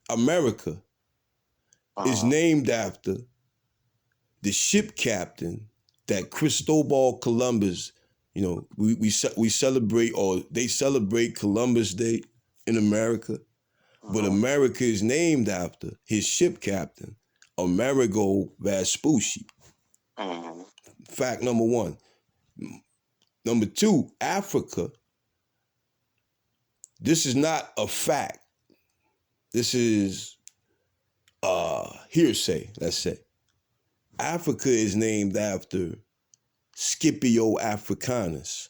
America is named after the ship captain that Cristobal Columbus, you know, we celebrate, or they celebrate Columbus Day in America, but America is named after his ship captain, Amerigo Vaspusi. Fact number one. Number two, Africa. This is not a fact. This is hearsay, let's say. Africa is named after Scipio Africanus.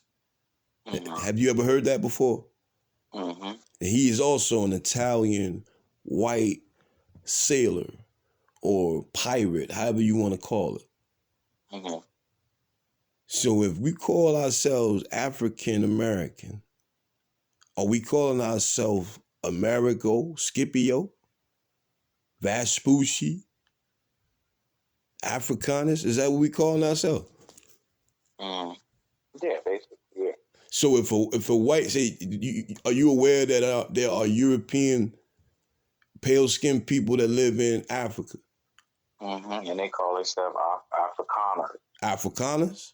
Have you ever heard that before? And he is also an Italian white sailor or pirate, however you want to call it. So if we call ourselves African American, are we calling ourselves Amerigo Scipio Vaspusi Africanus? Is that what we calling ourselves? Yeah, basically, yeah. So if a white, say, are you aware that there are European pale-skinned people that live in Africa? And they call themselves Afrikaners. Afrikaners?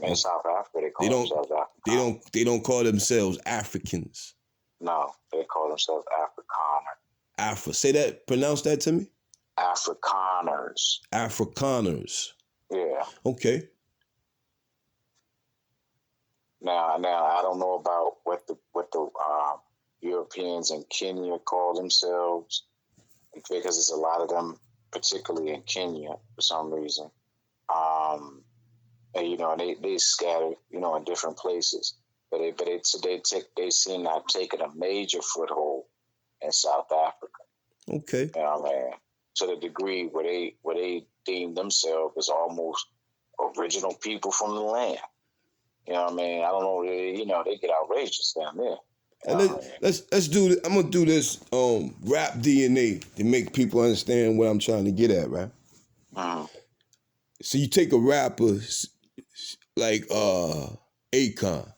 In South Africa, they call themselves Afrikaners. They don't call themselves Africans. No, they call themselves Afrikaners. Say that, pronounce that to me. Afrikaners. Afrikaners. Yeah. Okay. Now, I don't know about what the Europeans in Kenya call themselves, because there's a lot of them, particularly in Kenya, for some reason. And, you know, they scatter, you know, in different places, but they seem to have taken a major foothold in South Africa. Okay. You know what I mean? To the degree where they deem themselves as almost original people from the land. You know what I mean? I don't know. You know, they get outrageous down there. Let's do this. I'm gonna do this rap DNA to make people understand what I'm trying to get at, right? So you take a rapper like Akon,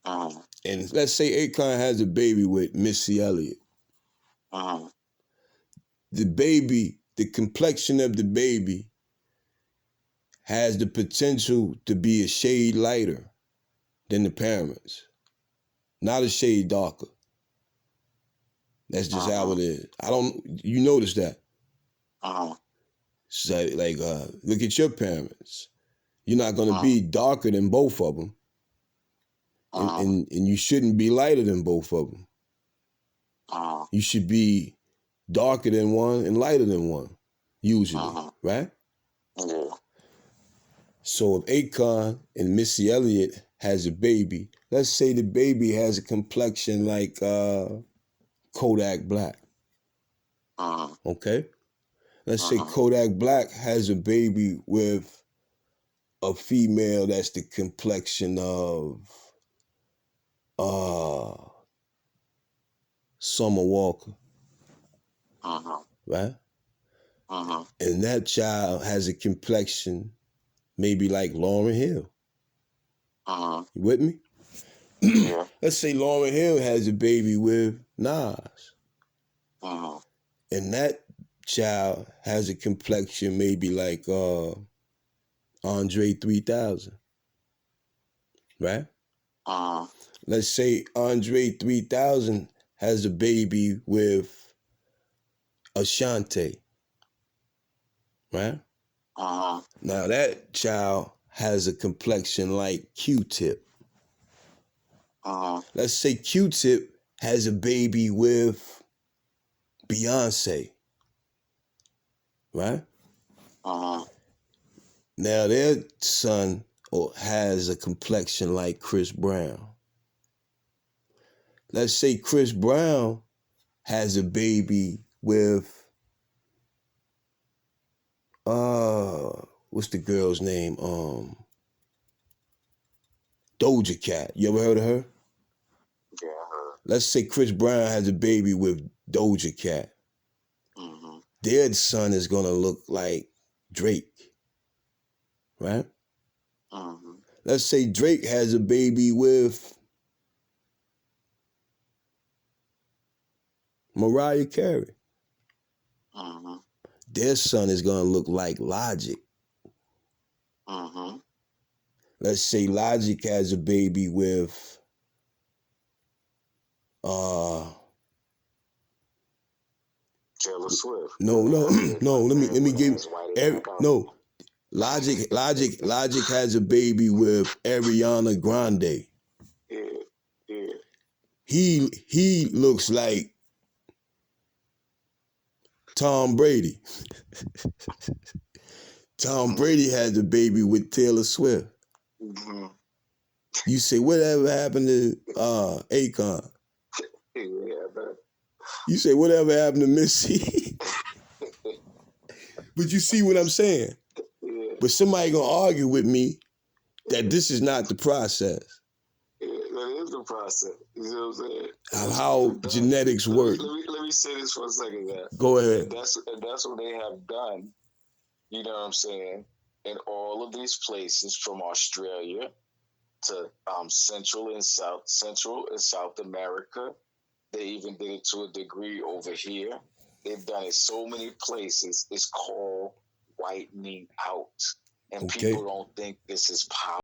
and let's say Akon has a baby with Missy Elliott. The complexion of the baby has the potential to be a shade lighter than the parents, not a shade darker. That's just how it is. You notice that? So, like, look at your parents. You're not gonna be darker than both of them, and you shouldn't be lighter than both of them. You should be darker than one and lighter than one, usually, right? Yeah. So if Akon and Missy Elliott has a baby, let's say the baby has a complexion like Kodak Black. Okay? Let's say Kodak Black has a baby with a female that's the complexion of Summer Walker. Right? And that child has a complexion maybe like Lauryn Hill. You with me? Yeah. Let's say Lauryn Hill has a baby with Nas. And that child has a complexion maybe like Andre 3000. Right? Let's say Andre 3000 has a baby with Ashanti. Right? Now that child has a complexion like Q-Tip. Let's say Q-Tip has a baby with Beyonce. Right? Now their son has a complexion like Chris Brown. Let's say Chris Brown has a baby with what's the girl's name? Doja Cat. You ever heard of her? Yeah, I heard. Let's say Chris Brown has a baby with Doja Cat. Their son is gonna look like Drake. Right? Let's say Drake has a baby with Mariah Carey. Mm-hmm. Their son is gonna look like Logic. Mm-hmm. Let's say Logic has a baby with Taylor Swift. no. Let me give no. Logic has a baby with Ariana Grande. Yeah. He looks like Tom Brady. Tom Brady has a baby with Taylor Swift. Mm-hmm. You say, whatever happened to Akon? Yeah, man. You say, whatever happened to Missy? But you see what I'm saying? Yeah. But somebody gonna argue with me that this is not the process. Yeah, that is the process. You know what I'm saying? Of how genetics work. Let me say this for a second, man. Go ahead. And that's what they have done. You know what I'm saying? In all of these places, from Australia to Central and South America. They even did it to a degree over here. They've done it so many places. It's called whitening out. And Okay. people don't think this is possible.